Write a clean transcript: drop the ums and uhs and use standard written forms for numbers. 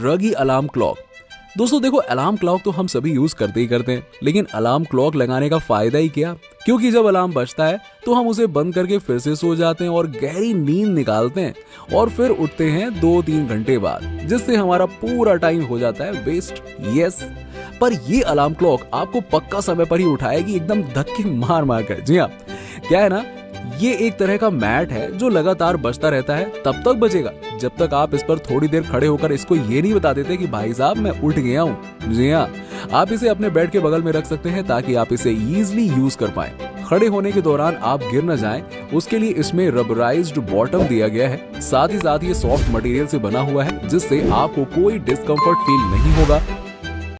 रगी alarm clock. दोस्तों देखो, alarm clock तो हम सभी यूज करते ही करते हैं, लेकिन अलार्म क्लॉक लगाने का फायदा ही क्या? क्योंकि जब अलार्म बजता है तो हम उसे बंद करके फिर से सो जाते हैं और गहरी नींद निकालते हैं और फिर उठते हैं 2-3 घंटे बाद, जिससे हमारा पूरा टाइम हो जाता है वेस्ट। यस, पर ये अलार्म क्लॉक आपको पक्का समय पर ही उठाएगी, एकदम धक्के मार मार कर। जी हाँ, क्या है ना, ये एक तरह का मैट है जो लगातार बजता रहता है, तब तक बजेगा जब तक आप इस पर थोड़ी देर खड़े होकर इसको ये नहीं बता देते कि भाई साहब मैं उठ गया हूँ। जी हाँ, आप इसे अपने बेड के बगल में रख सकते हैं ताकि आप इसे इजीली यूज कर पाएं। खड़े होने के दौरान आप गिर न जाएं, उसके लिए इसमें रबराइज्ड बॉटम दिया गया है। साथ ही साथ ये सॉफ्ट मटेरियल से बना हुआ है, जिससे आपको कोई डिस्कम्फर्ट फील नहीं होगा